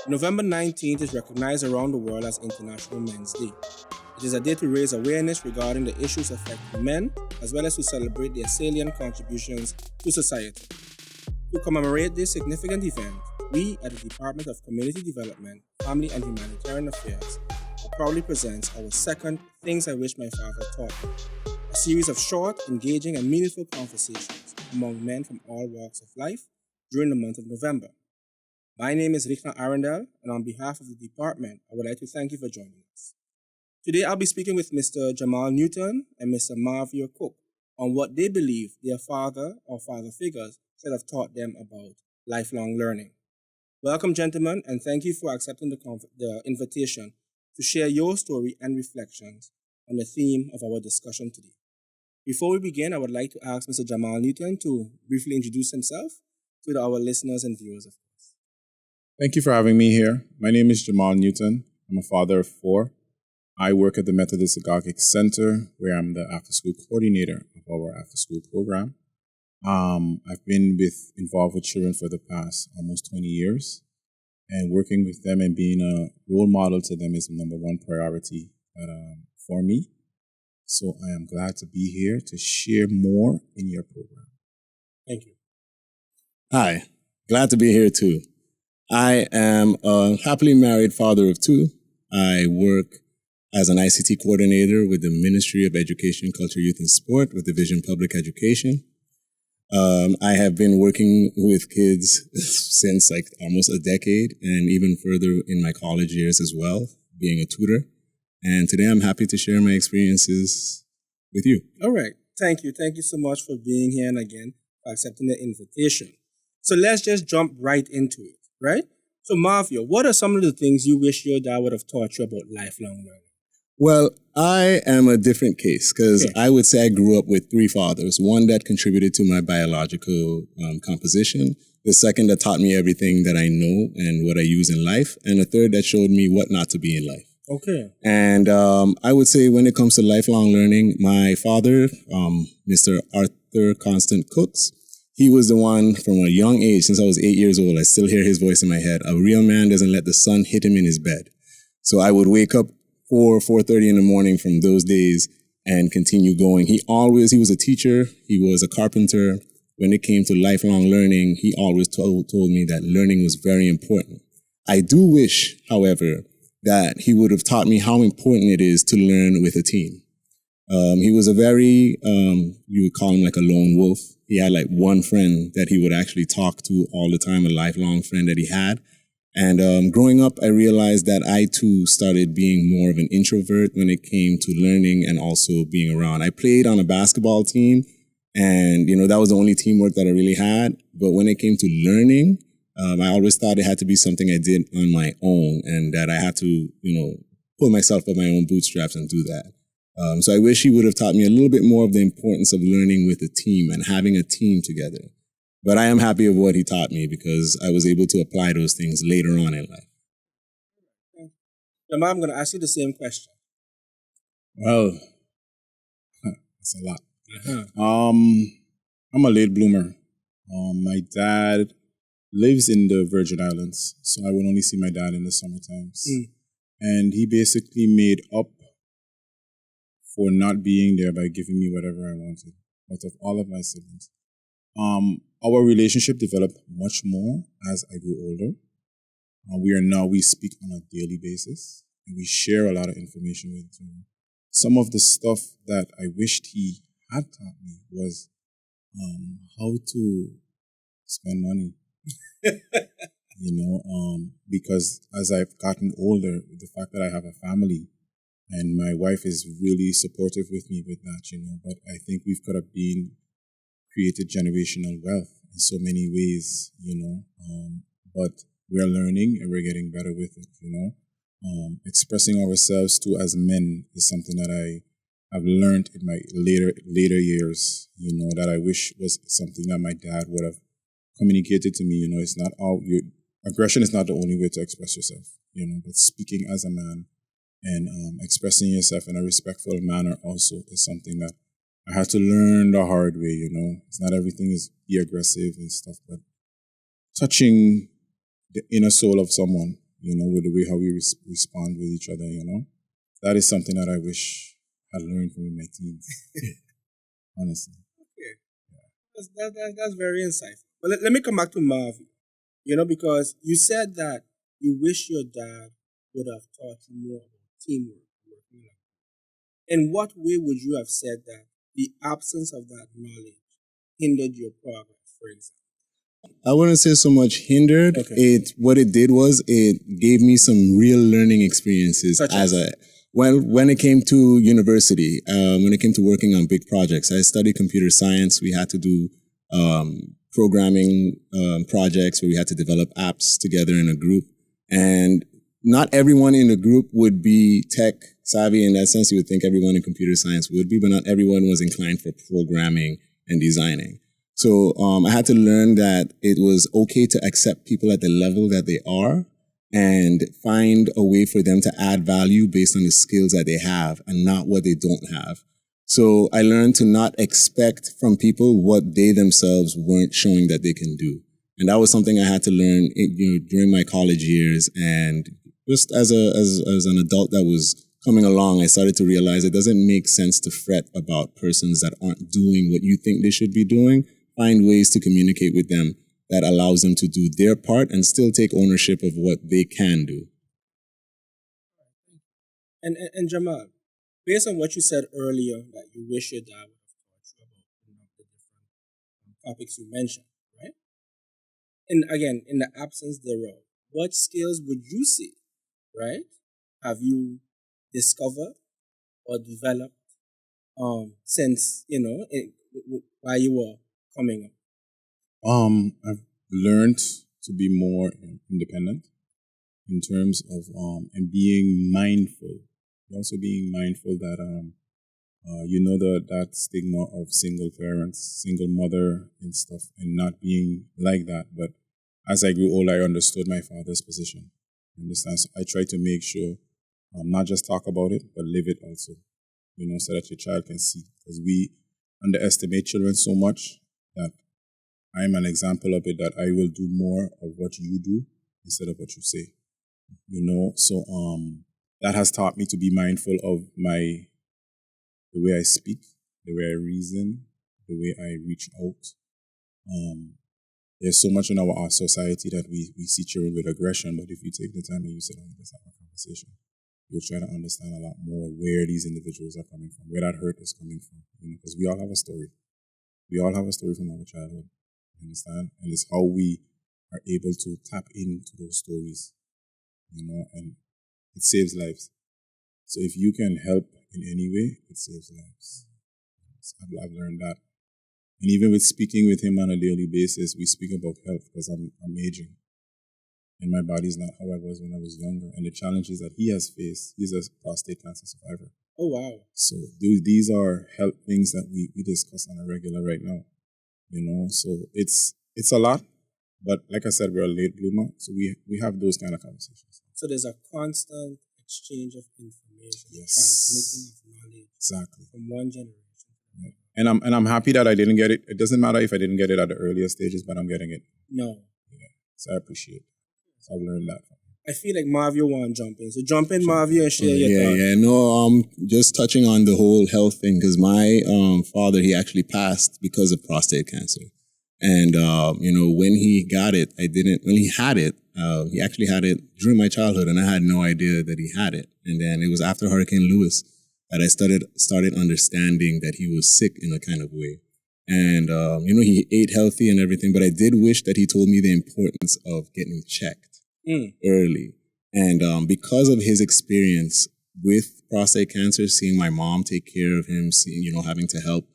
November 19th is recognized around the world as International Men's Day. It is a day to raise awareness regarding the issues affecting men, as well as to celebrate their salient contributions to society. To commemorate this significant event, we at the Department of Community Development, Family and Humanitarian Affairs proudly presents our second Things I Wish My Father Taught Me, a series of short, engaging, and meaningful conversations among men from all walks of life during the month of November. My name is Richna Arendel, and on behalf of the department, I would like to thank you for joining us. Today, I'll be speaking with Mr. Jamal Newton and Mr. Marvio Cook on what they believe their father or father figures should have taught them about lifelong learning. Welcome, gentlemen, and thank you for accepting the invitation to share your story and reflections on the theme of our discussion today. Before we begin, I would like to ask Mr. Jamal Newton to briefly introduce himself to our listeners and viewers, of course. Thank you for having me here. My name is Jamal Newton. I'm a father of 4. I work at the Methodist Agoghic Center, where I'm the after-school coordinator of our after-school program. I've been involved with children for the past almost 20 years, and working with them and being a role model to them is the number one priority for me. So I am glad to be here to share more in your program. Thank you. Hi, glad to be here too. I am a happily married father of 2. I work as an ICT coordinator with the Ministry of Education, Culture, Youth, and Sport with Division Public Education. I have been working with kids since like almost a decade, and even further in my college years as well, being a tutor. And today I'm happy to share my experiences with you. All right. Thank you. Thank you so much for being here and again for accepting the invitation. So let's just jump right into it, right? So Marvio, what are some of the things you wish your dad would have taught you about lifelong learning? Well, I am a different case because I would say I grew up with 3 fathers. One that contributed to my biological composition, the second that taught me everything that I know and what I use in life, and a third that showed me what not to be in life. Okay. And I would say when it comes to lifelong learning, my father, Mr. Arthur Constant Cooks, he was the one from a young age, since I was 8 years old, I still hear his voice in my head. A real man doesn't let the sun hit him in his bed. So I would wake up 4:30 in the morning from those days and continue going. He was a teacher. He was a carpenter. When it came to lifelong learning, he always told me that learning was very important. I do wish, however, that he would have taught me how important it is to learn with a team. He was a very, you would call him like a lone wolf. He had like one friend that he would actually talk to all the time, a lifelong friend that he had. And growing up, I realized that I too started being more of an introvert when it came to learning and also being around. I played on a basketball team, and that was the only teamwork that I really had. But when it came to learning, I always thought it had to be something I did on my own, and that I had to, pull myself up my own bootstraps and do that. So I wish he would have taught me a little bit more of the importance of learning with a team and having a team together. But I am happy of what he taught me because I was able to apply those things later on in life. Jamal, I'm going to ask you the same question. Well, that's a lot. I'm a late bloomer. My dad lives in the Virgin Islands, so I would only see my dad in the summer times. And he basically made up for not being there by giving me whatever I wanted out of all of my siblings. Our relationship developed much more as I grew older. We speak on a daily basis, and we share a lot of information with each other. Some of the stuff that I wished he had taught me was how to spend money. Because as I've gotten older, the fact that I have a family and my wife is really supportive with me with that, but I think we could have created generational wealth in so many ways, but we're learning and we're getting better with it, expressing ourselves too as men is something that I have learned in my later years, that I wish was something that my dad would have communicated to me. It's not aggression is not the only way to express yourself, but speaking as a man and expressing yourself in a respectful manner also is something that I had to learn the hard way, It's not everything is be aggressive and stuff, but touching the inner soul of someone, with the way how we respond with each other, That is something that I wish I learned from in my teens, honestly. Okay. That's very insightful. But let me come back to Marv, because you said that you wish your dad would have taught you more about teamwork. In what way would you have said that the absence of that knowledge hindered your progress, for example? I wouldn't say so much hindered. Okay. What it did was it gave me some real learning experiences when it came to university, when it came to working on big projects. I studied computer science. We had to do programming projects where we had to develop apps together in a group. And not everyone in the group would be tech savvy in that sense. You would think everyone in computer science would be, but not everyone was inclined for programming and designing. So I had to learn that it was okay to accept people at the level that they are and find a way for them to add value based on the skills that they have and not what they don't have. So I learned to not expect from people what they themselves weren't showing that they can do. And that was something I had to learn during my college years. And just as an adult that was coming along, I started to realize it doesn't make sense to fret about persons that aren't doing what you think they should be doing. Find ways to communicate with them that allows them to do their part and still take ownership of what they can do. And Jamal, based on what you said earlier, that you wish your dad would have taught you about the different topics you mentioned, right? And again, in the absence thereof, what skills would you say, right, have you discovered or developed since, while you were coming up? I've learned to be more independent in terms of and being mindful. Also being mindful that that stigma of single parents, single mother and stuff, and not being like that. But as I grew older, I understood my father's position. Understand? So I try to make sure not just talk about it, but live it also. So that your child can see. Because we underestimate children so much that I'm an example of it, that I will do more of what you do instead of what you say. So that has taught me to be mindful of the way I speak, the way I reason, the way I reach out. There's so much in our society that we see children with aggression, but if you take the time and you sit down and just have a conversation, you'll try to understand a lot more where these individuals are coming from, where that hurt is coming from. Because we all have a story. We all have a story from our childhood. You understand? And it's how we are able to tap into those stories, and it saves lives. So if you can help in any way, it saves lives. So I've learned that. And even with speaking with him on a daily basis, we speak about health because I'm aging. And my body's not how I was when I was younger. And the challenges that he has faced, he's a prostate cancer survivor. Oh, wow. So these are health things that we discuss on a regular right now. So it's a lot, but like I said, we're a late bloomer, so we have those kind of conversations. So there's a constant exchange of information, yes, transmitting of knowledge, exactly, from one generation. Right. And I'm happy that I didn't get it. It doesn't matter if I didn't get it at the earlier stages, but I'm getting it. No. Yeah. So I appreciate it. So I've learned that. I feel like Marvio want to jump in. So jump in, Marvio, and share your thoughts. Yeah. No, just touching on the whole health thing, because my father, he actually passed because of prostate cancer. And, when he got it, when he had it, he actually had it during my childhood, and I had no idea that he had it. And then it was after Hurricane Lewis that I started understanding that he was sick in a kind of way. And, he ate healthy and everything, but I did wish that he told me the importance of getting checked early. And because of his experience with prostate cancer, seeing my mom take care of him, having to help,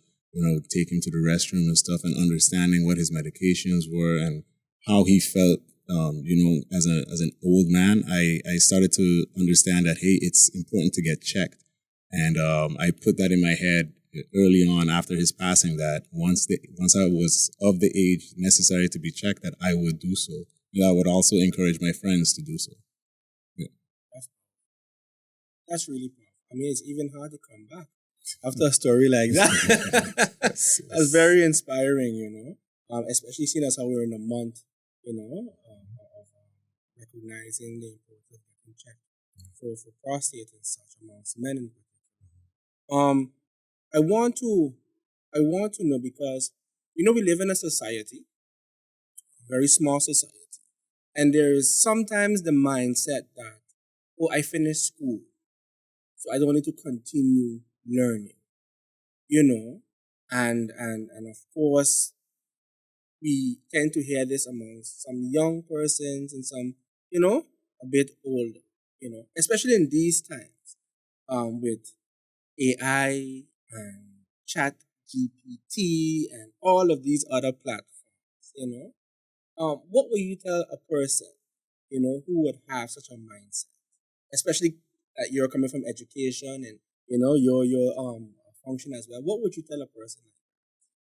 take him to the restroom and stuff, and understanding what his medications were and how he felt, as an old man, I started to understand that, hey, it's important to get checked. And I put that in my head early on after his passing, that once I was of the age necessary to be checked, that I would do so. And I would also encourage my friends to do so. Yeah. That's really powerful. I mean, it's even hard to come back after a story like that. Yes. That's very inspiring, especially seeing as how we're in a month, of recognizing the importance of getting checked for prostate and such amongst men in particular. I want to know because we live in a society, a very small society, and there is sometimes the mindset that, oh, I finished school, so I don't need to continue learning, and of course we tend to hear this amongst some young persons and some, a bit older, especially in these times, with AI and Chat GPT and all of these other platforms. What would you tell a person, who would have such a mindset, especially that you're coming from education and your function as well? What would you tell a person?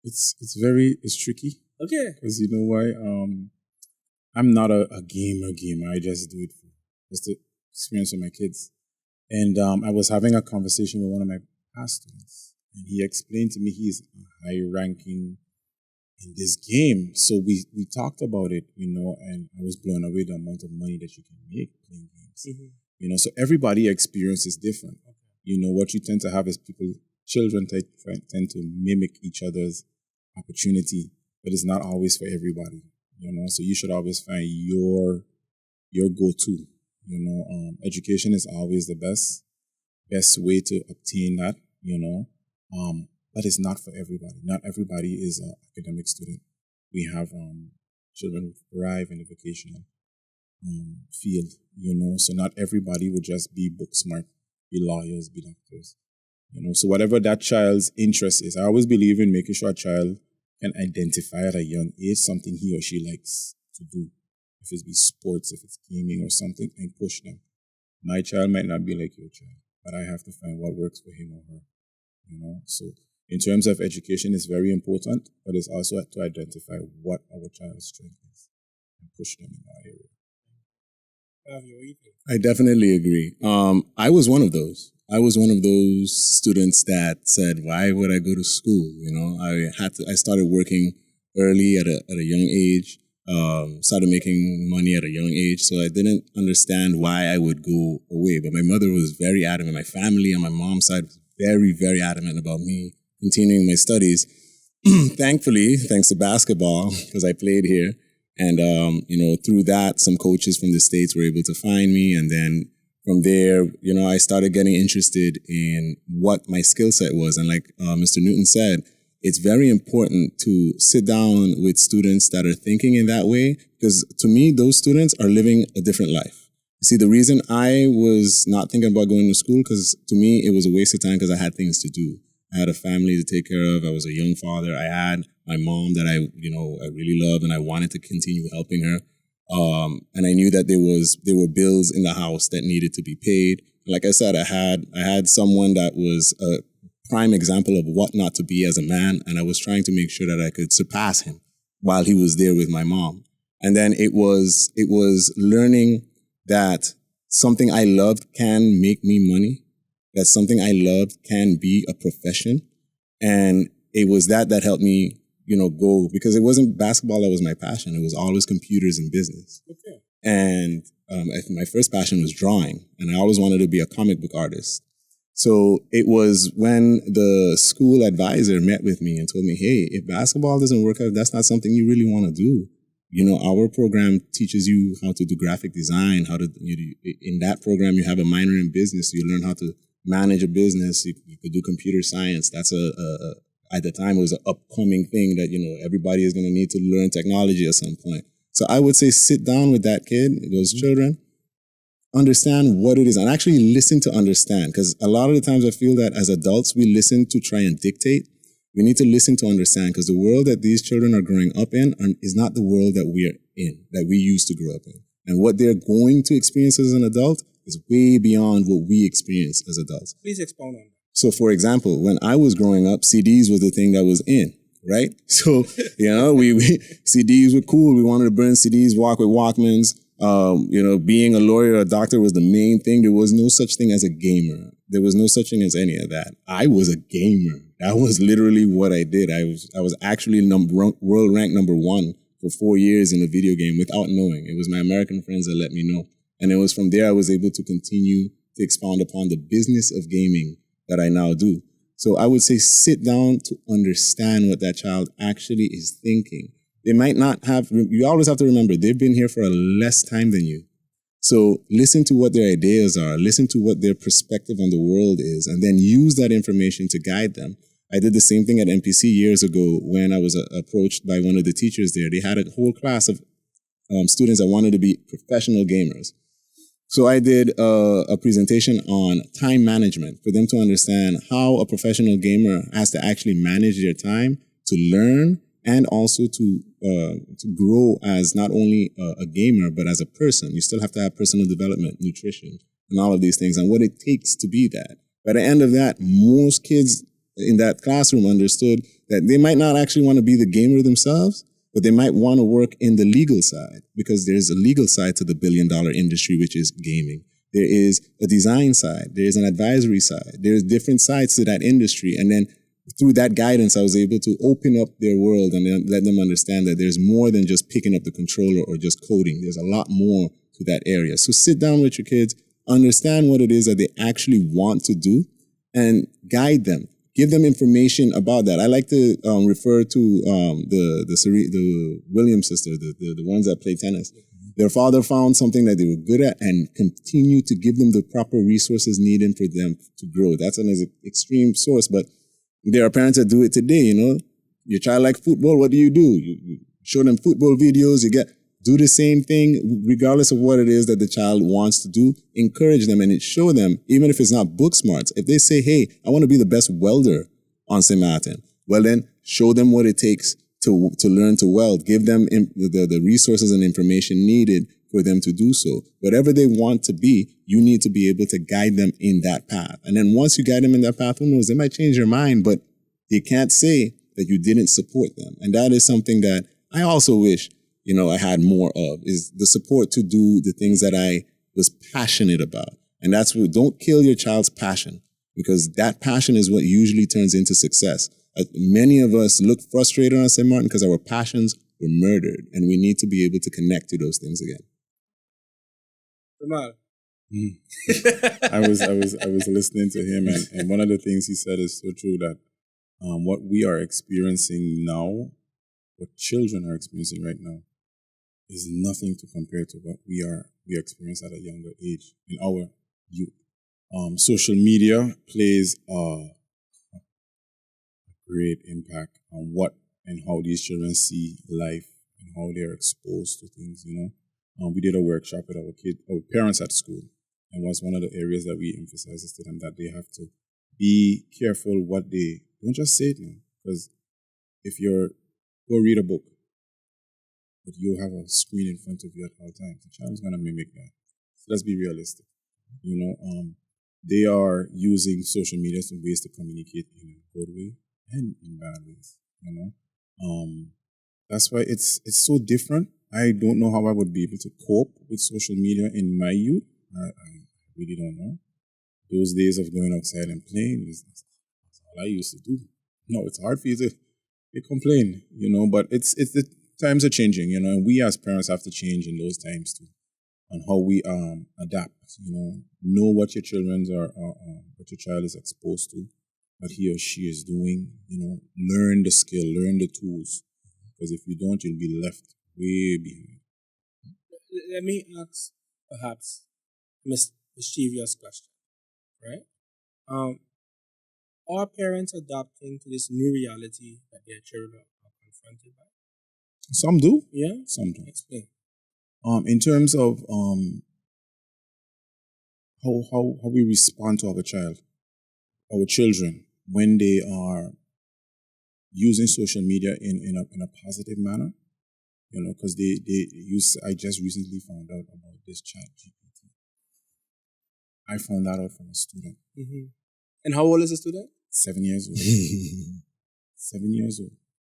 It's tricky Okay. because you know why? I'm not a gamer. I just do it for just the experience with my kids. And I was having a conversation with one of my past students, and he explained to me he's a high ranking in this game. So we talked about it, and I was blown away the amount of money that you can make playing games. Mm-hmm. So everybody experience is different. Okay. What you tend to have is children tend to mimic each other's opportunity, but it's not always for everybody. So you should always find your go-to. Education is always the best way to obtain that. But it's not for everybody. Not everybody is an academic student. We have children who thrive in the vocational field. So not everybody would just be book smart, be lawyers, be doctors. So whatever that child's interest is, I always believe in making sure a child can identify at a young age something he or she likes to do. If it's be sports, if it's gaming or something, and push them. My child might not be like your child, but I have to find what works for him or her. So in terms of education, it's very important, but it's also to identify what our child's strength is and push them in that area. I definitely agree. I was one of those. I was one of those students that said, "Why would I go to school?" I started working early at a young age. Started making money at a young age, so I didn't understand why I would go away. But my mother was very adamant. My family on my mom's side was very, very adamant about me continuing my studies. Thankfully, thanks to basketball, because I played here. And, through that, some coaches from the States were able to find me. And then from there, I started getting interested in what my skill set was. And like Mr. Newton said, it's very important to sit down with students that are thinking in that way, because to me, those students are living a different life. You see, the reason I was not thinking about going to school, because to me, it was a waste of time because I had things to do. I had a family to take care of. I was a young father. I had my mom that I really love, and I wanted to continue helping her. And I knew that there were bills in the house that needed to be paid. Like I said, I had someone that was a prime example of what not to be as a man, and I was trying to make sure that I could surpass him while he was there with my mom. And then it was learning that something I loved can make me money, that something I loved can be a profession. And it was that helped me, go, because it wasn't basketball that was my passion. It was always computers and business. Okay. And my first passion was drawing, and I always wanted to be a comic book artist. So it was when the school advisor met with me and told me, "Hey, if basketball doesn't work out, that's not something you really want to do. Our program teaches you how to do graphic design, in that program, you have a minor in business. You learn how to manage a business. You could do computer science. That's at the time, it was an upcoming thing that, everybody is going to need to learn technology at some point." So I would say sit down with that kid, those children, understand what it is, and actually listen to understand. Because a lot of the times I feel that as adults, we listen to try and dictate. We need to listen to understand, because the world that these children are growing up in is not the world that we are in, that we used to grow up in. And what they're going to experience as an adult is way beyond what we experience as adults. Please expound on that. So, for example, when I was growing up, CDs was the thing that was in, right? So, CDs were cool. We wanted to burn CDs, walk with Walkmans. Being a lawyer or a doctor was the main thing. There was no such thing as a gamer. There was no such thing as any of that. I was a gamer. That was literally what I did. I was actually world ranked number 1 for 4 years in a video game without knowing. It was my American friends that let me know. And it was from there I was able to continue to expound upon the business of gaming that I now do. So I would say sit down to understand what that child actually is thinking. They might not have, you always have to remember, they've been here for a less time than you. So listen to what their ideas are, listen to what their perspective on the world is, and then use that information to guide them. I did the same thing at MPC years ago when I was approached by one of the teachers there. They had a whole class of students that wanted to be professional gamers. So I did a presentation on time management for them to understand how a professional gamer has to actually manage their time to learn and also to grow as not only a gamer, but as a person. You still have to have personal development, nutrition, and all of these things, and what it takes to be that. By the end of that, most kids in that classroom understood that they might not actually want to be the gamer themselves, but they might want to work in the legal side, because there's a legal side to the billion-dollar industry, which is gaming. There is a design side. There's an advisory side. There's different sides to that industry. And then through that guidance, I was able to open up their world and then let them understand that there's more than just picking up the controller or just coding. There's a lot more to that area. So sit down with your kids, understand what it is that they actually want to do, and guide them. Give them information about that. I like to refer to the Williams sisters, the ones that play tennis. Their father found something that they were good at and continue to give them the proper resources needed for them to grow. That's an extreme source, but there are parents that do it today, you know. Your child likes football, what do? You show them football videos, do the same thing regardless of what it is that the child wants to do. Encourage them and show them, even if it's not book smarts. If they say, hey, I want to be the best welder on St. Martin, well then show them what it takes to learn to weld. Give them the resources and information needed for them to do so. Whatever they want to be, you need to be able to guide them in that path. And then once you guide them in that path, who knows, they might change their mind, but they can't say that you didn't support them. And that is something that I also wish, you know, I had more of, is the support to do the things that I was passionate about. And that's what, don't kill your child's passion, because that passion is what usually turns into success. Many of us look frustrated on St. Martin because our passions were murdered, and we need to be able to connect to those things again. Jamal. I was listening to him, and one of the things he said is so true, that what we are experiencing now, what children are experiencing right now, is nothing to compare to what we experienced at a younger age in our youth. Social media plays a great impact on what and how these children see life and how they are exposed to things, you know. We did a workshop with our parents at school, and was one of the areas that we emphasized to them, that they have to be careful what they, don't just say it now, because if go read a book, but you have a screen in front of you at all times, the child is going to mimic that. So let's be realistic. You know, they are using social media as ways to communicate in a good way and in bad ways, you know. That's why it's so different. I don't know how I would be able to cope with social media in my youth. I really don't know. Those days of going outside and playing, that's all I used to do. No, it's hard for you to complain, you know, but it's the times are changing, you know, and we as parents have to change in those times too, on how we adapt, you know what your children's what your child is exposed to, what he or she is doing, you know, learn the skill, learn the tools, because if you don't, you'll be left way behind. Let me ask perhaps mischievous question, right? Are parents adapting to this new reality that their children are confronted by? Some do. Yeah? Some don't. Explain. In terms of how we respond to our children, when they are using social media in a positive manner, you know, because they use. I just recently found out about this chat GPT. I found that out from a student. Mm-hmm. And how old is the student? 7 years old. 7 years old.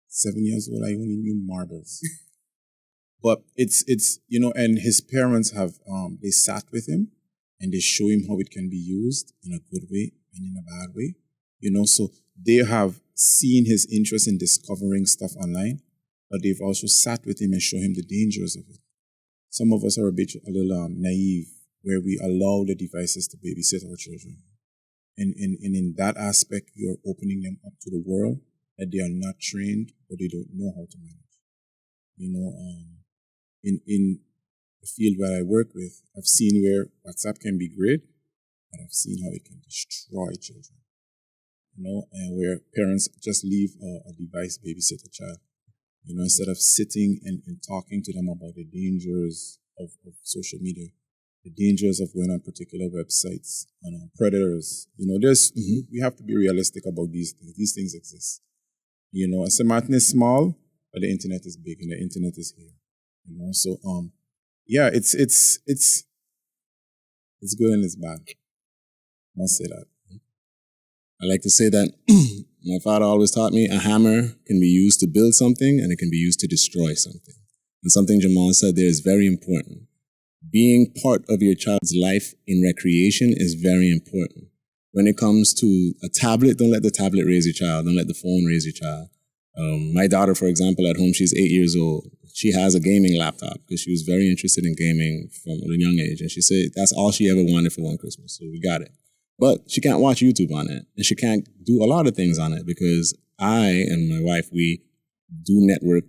7 years old. I only knew marbles. But it's you know, and his parents have they sat with him and they show him how it can be used in a good way and in a bad way. You know, so they have seen his interest in discovering stuff online, but they've also sat with him and shown him the dangers of it. Some of us are a little naive, where we allow the devices to babysit our children. And in that aspect, you're opening them up to the world that they are not trained or they don't know how to manage. In the field where I work with, I've seen where WhatsApp can be great, but I've seen how it can destroy children. And where parents just leave a device babysit a child. Instead of sitting and talking to them about the dangers of social media, the dangers of going on particular websites, predators. We have to be realistic about these things. These things exist. St. Martin is small, but the internet is big, and the internet is here. So yeah, it's good and it's bad. I must say that. I like to say that my father always taught me a hammer can be used to build something and it can be used to destroy something. And something Jamal said there is very important. Being part of your child's life in recreation is very important. When it comes to a tablet, don't let the tablet raise your child. Don't let the phone raise your child. My daughter, for example, at home, she's 8 years old. She has a gaming laptop because she was very interested in gaming from a young age. And she said that's all she ever wanted for one Christmas. So we got it. But she can't watch YouTube on it. And she can't do a lot of things on it because I and my wife, we do network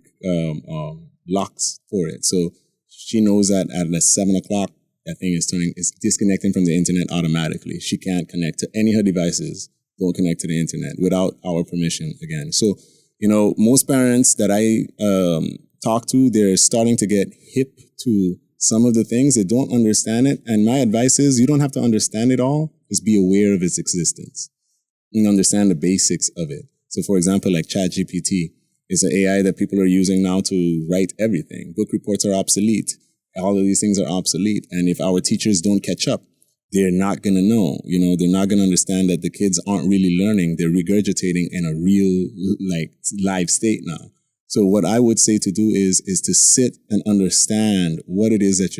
locks for it. So she knows that at 7 o'clock, that thing is disconnecting from the internet automatically. She can't connect to any of her devices. Don't connect to the internet without our permission again. So, most parents that I talk to, they're starting to get hip to some of the things. They don't understand it. And my advice is you don't have to understand it all. Just be aware of its existence and understand the basics of it. So, for example, like ChatGPT is an AI that people are using now to write everything. Book reports are obsolete. All of these things are obsolete. And if our teachers don't catch up, they're not going to know. They're not going to understand that the kids aren't really learning. They're regurgitating in a real, live state now. So what I would say to do is to sit and understand what it is that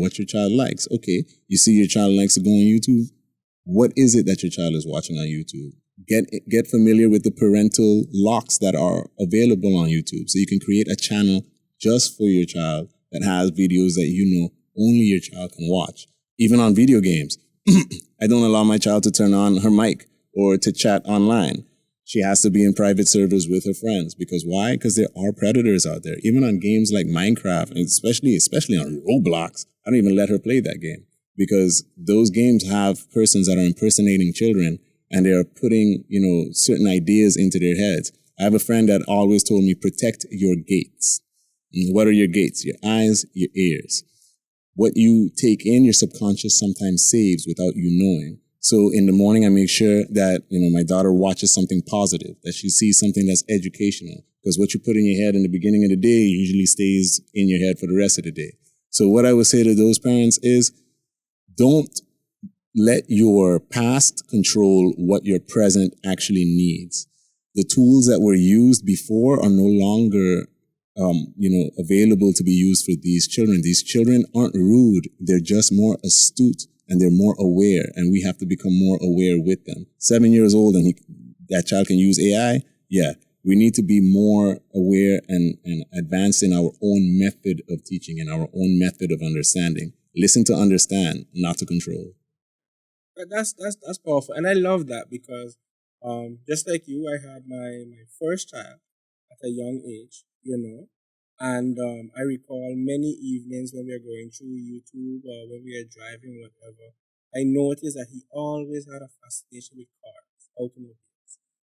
what your child likes. Okay, you see your child likes to go on YouTube. What is it that your child is watching on YouTube? Get familiar with the parental locks that are available on YouTube. So you can create a channel just for your child that has videos that only your child can watch. Even on video games, I don't allow my child to turn on her mic or to chat online. She has to be in private servers with her friends. Because why? Because there are predators out there. Even on games like Minecraft, and especially on Roblox, I don't even let her play that game. Because those games have persons that are impersonating children and they're putting, certain ideas into their heads. I have a friend that always told me, protect your gates. And what are your gates? Your eyes, your ears. What you take in, your subconscious sometimes saves without you knowing. So in the morning, I make sure that, my daughter watches something positive, that she sees something that's educational. Because what you put in your head in the beginning of the day usually stays in your head for the rest of the day. So what I would say to those parents is, don't let your past control what your present actually needs. The tools that were used before are no longer, available to be used for these children. These children aren't rude. They're just more astute and they're more aware. And we have to become more aware with them. 7 years old and that child can use AI. Yeah. We need to be more aware and advanced in our own method of teaching and our own method of understanding. Listen to understand, not to control. That's powerful, and I love that because just like you, I had my first child at a young age, and I recall many evenings when we were going through YouTube or when we were driving, whatever. I noticed that he always had a fascination with cars, automobiles.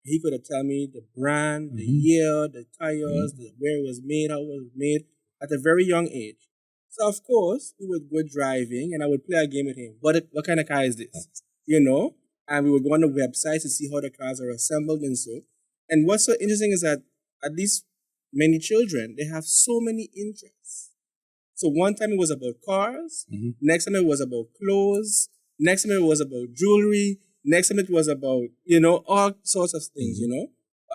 He could tell me the brand, the year, the tires, where it was made, how it was made, at a very young age. So, of course, we would go driving and I would play a game with him. What kind of car is this? And we would go on the website to see how the cars are assembled and so. And what's so interesting is that at least many children, they have so many interests. So one time it was about cars. Next time it was about clothes. Next time it was about jewelry. Next time it was about, all sorts of things,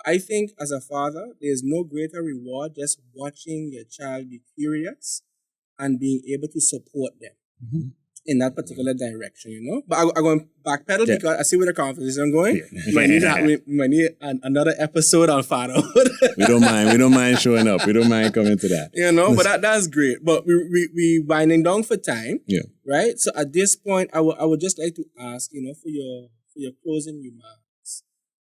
I think as a father, there's no greater reward just watching your child be curious and being able to support them in that particular direction, you know. But I'm going to backpedal Yeah. because I see where the conversation is going. Yeah. We might need another episode on fatherhood. We don't mind showing up. We don't mind coming to that. You know, but that's great. But we winding down for time. Yeah. Right? So at this point, I would just like to ask, you know, for your closing remarks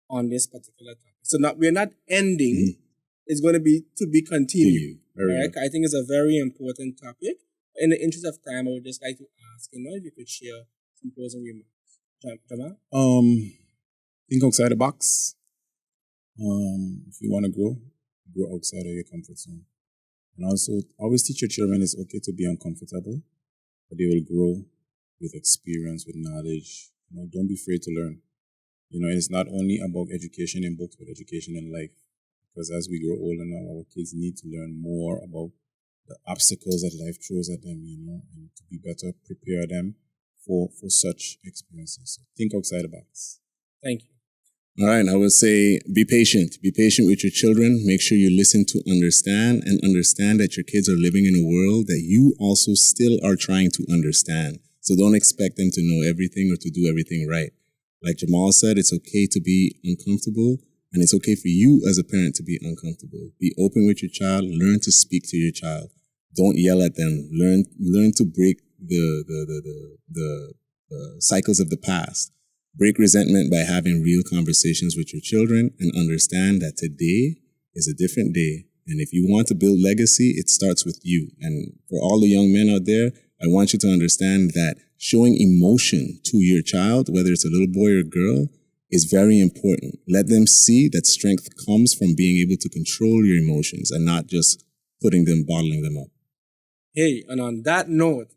on this particular topic. So we're not ending. It's going to be continued. Right? I think it's a very important topic. In the interest of time, I would just like to ask, you know, if you could share some closing remarks. Jamal? Think outside the box. If you want to grow outside of your comfort zone. And also, always teach your children it's okay to be uncomfortable, but they will grow with experience, with knowledge. You know, don't be afraid to learn. You know, it's not only about education in books, but education in life. Because as we grow older now, our kids need to learn more about the obstacles that life throws at them, you know, and to be better prepare them for such experiences. So think outside the box. Thank you. All right, I would say be patient. Be patient with your children. Make sure you listen to understand and understand that your kids are living in a world that you also still are trying to understand. So don't expect them to know everything or to do everything right. Like Jamal said, it's okay to be uncomfortable, and it's okay for you as a parent to be uncomfortable. Be open with your child. Learn to speak to your child. Don't yell at them. Learn to break the cycles of the past. Break resentment by having real conversations with your children and understand that today is a different day. And if you want to build legacy, it starts with you. And for all the young men out there, I want you to understand that showing emotion to your child, whether it's a little boy or girl, is very important. Let them see that strength comes from being able to control your emotions and not just bottling them up. Hey, and on that note,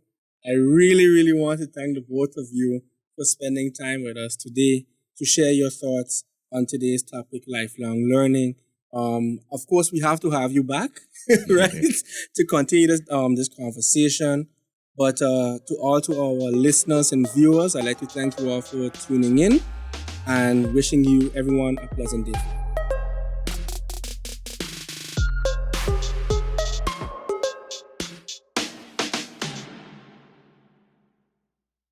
I really, really want to thank the both of you for spending time with us today to share your thoughts on today's topic, lifelong learning. Of course, we have to have you back, right, to continue this conversation. But to our listeners and viewers, I'd like to thank you all for tuning in and wishing you everyone a pleasant day.